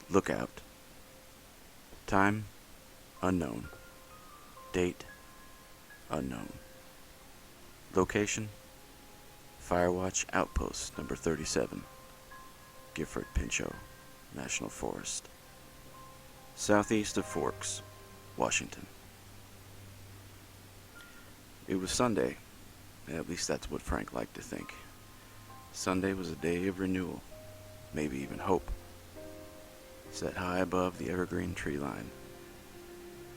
Lookout. Time unknown. Date unknown. Location Firewatch Outpost number 37, Gifford Pinchot National Forest, southeast of Forks, Washington. It was Sunday. At least that's what Frank liked to think. Sunday was a day of renewal, maybe even hope. Set high above the evergreen tree line,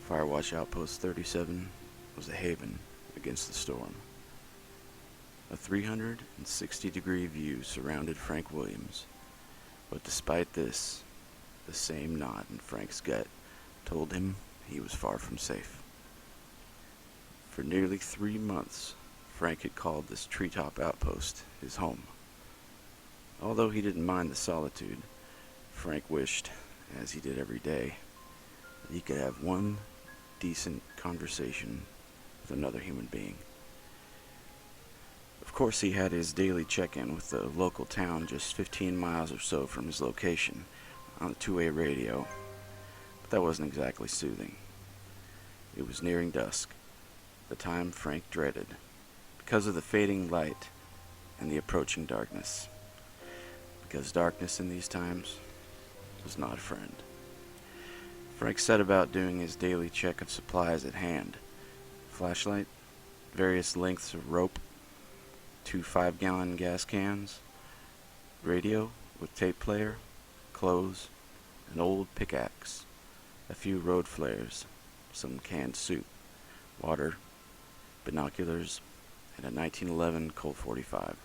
Firewatch Outpost 37 was a haven against the storm. A 360-degree view surrounded Frank Williams, but despite this, the same knot in Frank's gut told him he was far from safe. For nearly 3 months, Frank had called this treetop outpost his home. Although he didn't mind the solitude, Frank wished, as he did every day, that he could have one decent conversation with another human being. Of course, he had his daily check-in with the local town just 15 miles or so from his location on the two-way radio, but that wasn't exactly soothing. It was nearing dusk, the time Frank dreaded, because of the fading light and the approaching darkness. Because darkness in these times was not a friend. Frank set about doing his daily check of supplies at hand. Flashlight, various lengths of rope, 2 5-gallon gas cans, radio with tape player, clothes, an old pickaxe, a few road flares, some canned soup, water, binoculars, and a 1911 Colt 45.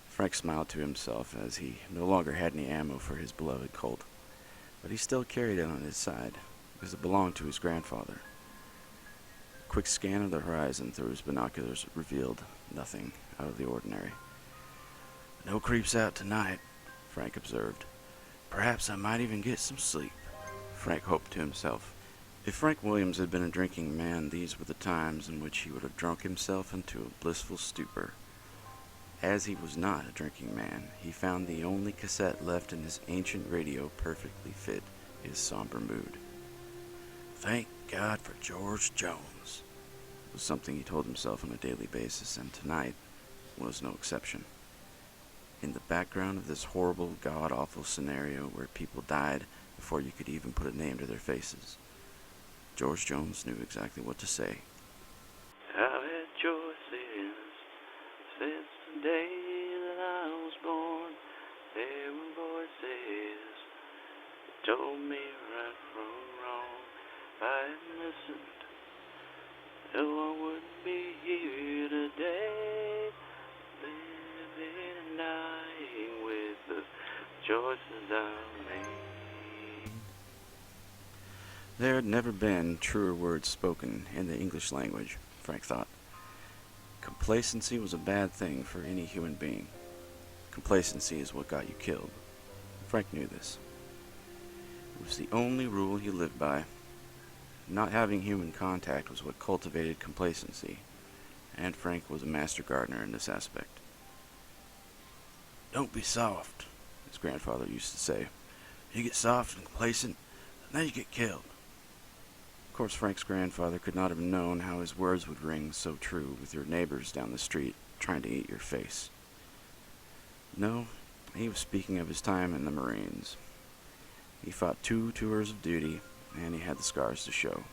Frank smiled to himself as he no longer had any ammo for his beloved Colt, but he still carried it on his side because it belonged to his grandfather. A quick scan of the horizon through his binoculars revealed nothing out of the ordinary. "No creeps out tonight," Frank observed. "Perhaps I might even get some sleep," Frank hoped to himself. If Frank Williams had been a drinking man, these were the times in which he would have drunk himself into a blissful stupor. As he was not a drinking man, he found the only cassette left in his ancient radio perfectly fit his somber mood. "Thank God for George Jones," was something he told himself on a daily basis, and tonight was no exception. In the background of this horrible, god-awful scenario where people died before you could even put a name to their faces, George Jones knew exactly what to say. "I've had choices since the day that I was born. There were voices that told me right from wrong. If I hadn't listened, no, I wouldn't be here today, living and dying with the choices I made." There had never been truer words spoken in the English language, Frank thought. Complacency was a bad thing for any human being. Complacency is what got you killed. Frank knew this. It was the only rule he lived by. Not having human contact was what cultivated complacency, and Frank was a master gardener in this aspect. "Don't be soft," his grandfather used to say. "You get soft and complacent, and then you get killed." Of course, Frank's grandfather could not have known how his words would ring so true with your neighbors down the street trying to eat your face. No, he was speaking of his time in the Marines. He fought 2 tours of duty, and he had the scars to show.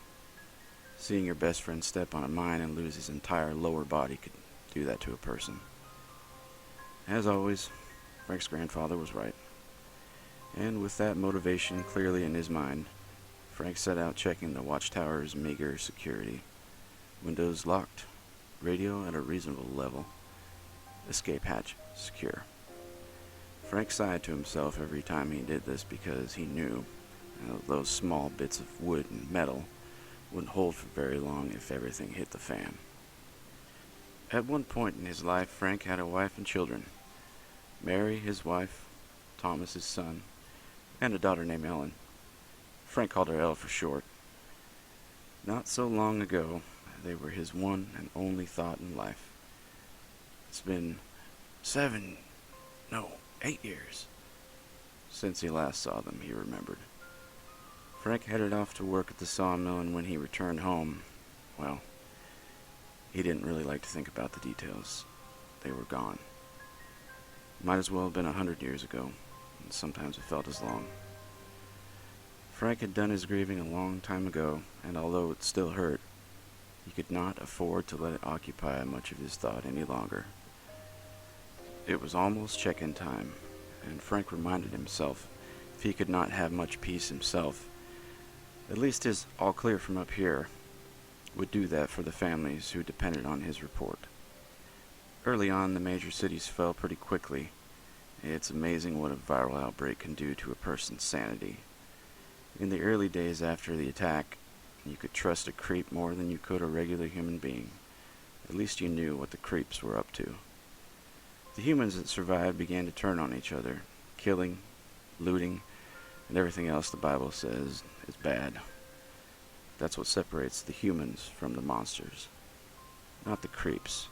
Seeing your best friend step on a mine and lose his entire lower body could do that to a person. As always, Frank's grandfather was right. And with that motivation clearly in his mind, Frank set out checking the watchtower's meager security. Windows locked, radio at a reasonable level, escape hatch secure. Frank sighed to himself every time he did this because he knew those small bits of wood and metal wouldn't hold for very long if everything hit the fan. At one point in his life, Frank had a wife and children. Mary, his wife, Thomas, his son, and a daughter named Ellen. Frank called her Elle for short. Not so long ago, they were his one and only thought in life. It's been 8 years. since he last saw them, he remembered. Frank headed off to work at the sawmill, and when he returned home, well, he didn't really like to think about the details. They were gone. Might as well have been 100 years ago, and sometimes it felt as long. Frank had done his grieving a long time ago, and although it still hurt, he could not afford to let it occupy much of his thought any longer. It was almost check-in time, and Frank reminded himself if he could not have much peace himself, at least his all clear from up here would do that for the families who depended on his report. Early on, the major cities fell pretty quickly. It's amazing what a viral outbreak can do to a person's sanity. In the early days after the attack, you could trust a creep more than you could a regular human being. At least you knew what the creeps were up to. The humans that survived began to turn on each other, killing, looting, and everything else the Bible says is bad. That's what separates the humans from the monsters. Not the creeps,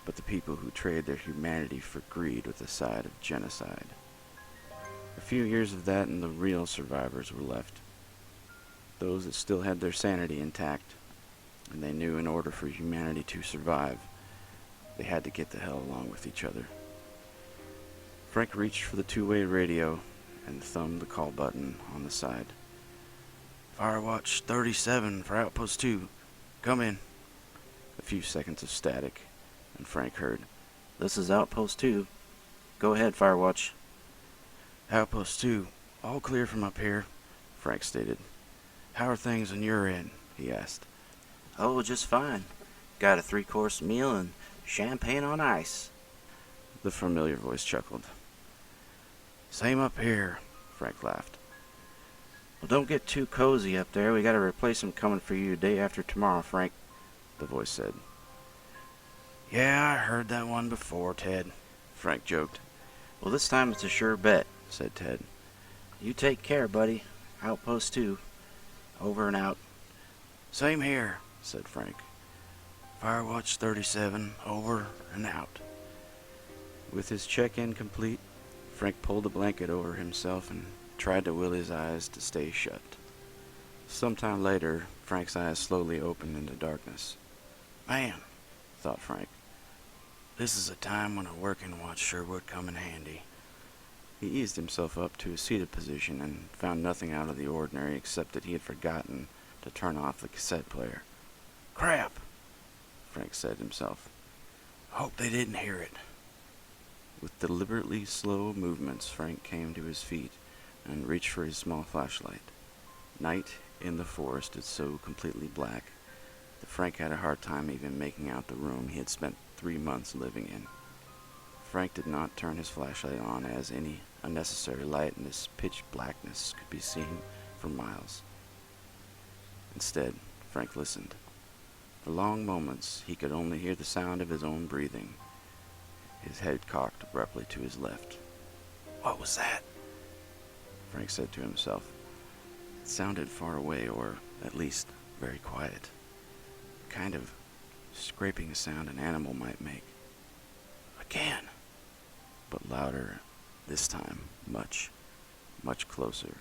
but the people who trade their humanity for greed with a side of genocide. A few years of that and the real survivors were left. Those that still had their sanity intact, and they knew in order for humanity to survive, they had to get the hell along with each other. Frank reached for the two-way radio and thumbed the call button on the side. "Firewatch 37 for Outpost 2. Come in." A few seconds of static, and Frank heard, "This is Outpost 2. Go ahead, Firewatch." "Outpost 2, all clear from up here," Frank stated. "How are things on your end?" he asked. "Oh, just fine. Got a 3-course meal and champagne on ice." The familiar voice chuckled. "Same up here," Frank laughed. "Well, don't get too cozy up there. We got a replacement coming for you day after tomorrow, Frank," the voice said. "Yeah, I heard that one before, Ted," Frank joked. "Well, this time it's a sure bet," said Ted. "You take care, buddy. Outpost 2. Over and out." "Same here," said Frank. "Firewatch 37, over and out." With his check-in complete, Frank pulled a blanket over himself and tried to will his eyes to stay shut. Sometime later, Frank's eyes slowly opened into darkness. "Man," thought Frank, "this is a time when a working watch sure would come in handy." He eased himself up to a seated position and found nothing out of the ordinary except that he had forgotten to turn off the cassette player. "Crap," Frank said to himself. "Hope they didn't hear it." With deliberately slow movements, Frank came to his feet and reached for his small flashlight. Night in the forest is so completely black that Frank had a hard time even making out the room he had spent 3 months living in. Frank did not turn his flashlight on, as any unnecessary light in this pitch blackness could be seen for miles. Instead, Frank listened. For long moments, he could only hear the sound of his own breathing. His head cocked abruptly to his left. "What was that?" Frank said to himself. It sounded far away, or at least very quiet. The kind of scraping sound an animal might make. Again! But louder, this time much, much closer.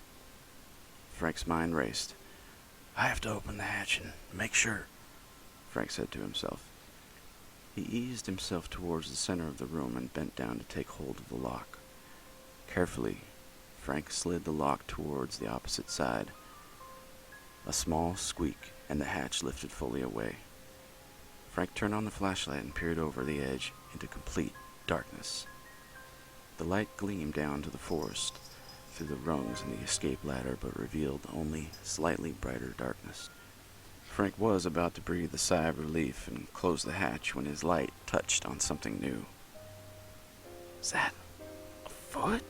Frank's mind raced. "I have to open the hatch and make sure," Frank said to himself. He eased himself towards the center of the room and bent down to take hold of the lock. Carefully, Frank slid the lock towards the opposite side. A small squeak, and the hatch lifted fully away. Frank turned on the flashlight and peered over the edge into complete darkness. The light gleamed down to the forest through the rungs in the escape ladder, but revealed only slightly brighter darkness. Frank was about to breathe a sigh of relief and close the hatch when his light touched on something new. "Is that a foot?"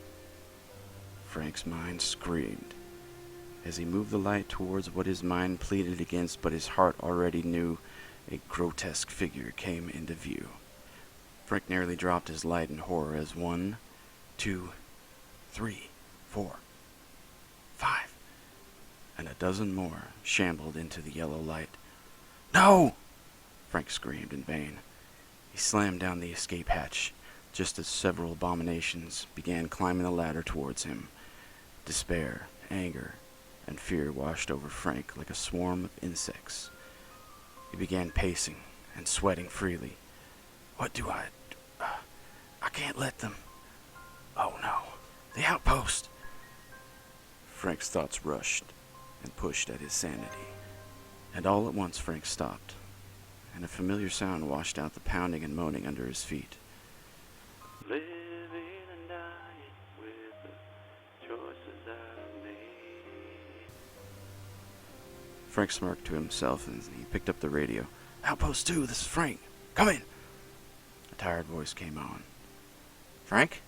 Frank's mind screamed. As he moved the light towards what his mind pleaded against, but his heart already knew, a grotesque figure came into view. Frank nearly dropped his light in horror as 1, 2, 3, 4, 5, and a dozen more shambled into the yellow light. "No!" Frank screamed in vain. He slammed down the escape hatch just as several abominations began climbing the ladder towards him. Despair, anger, and fear washed over Frank like a swarm of insects. He began pacing and sweating freely. What do I... I can't let them... Oh no, the outpost! Frank's thoughts rushed and pushed at his sanity. And all at once Frank stopped, and a familiar sound washed out the pounding and moaning under his feet. Living and dying with the choices I've made. Frank smirked to himself and he picked up the radio. Outpost 2, this is Frank. Come in. A tired voice came on. Frank?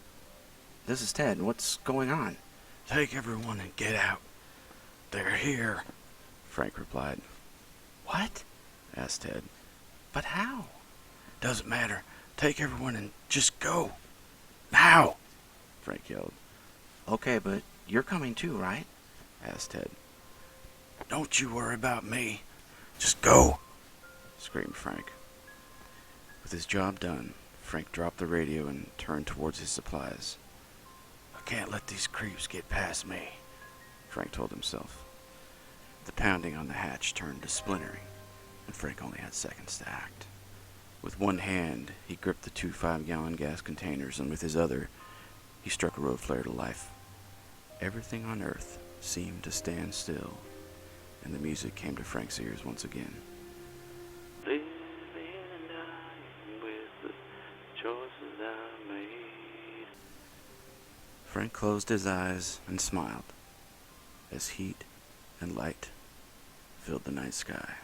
This is Ted. What's going on? Take everyone and get out. They're here, Frank replied. What? Asked Ted. But how? Doesn't matter. Take everyone and just go. Now! Frank yelled. Okay, but you're coming too, right? Asked Ted. Don't you worry about me. Just go! Screamed Frank. With his job done, Frank dropped the radio and turned towards his supplies. I can't let these creeps get past me, Frank told himself. The pounding on the hatch turned to splintering, and Frank only had seconds to act. With one hand, he gripped the 2 5-gallon gas containers, and with his other, he struck a road flare to life. Everything on Earth seemed to stand still, and the music came to Frank's ears once again. Living and dying with the choices I made. Frank closed his eyes and smiled as heat and light filled the night sky.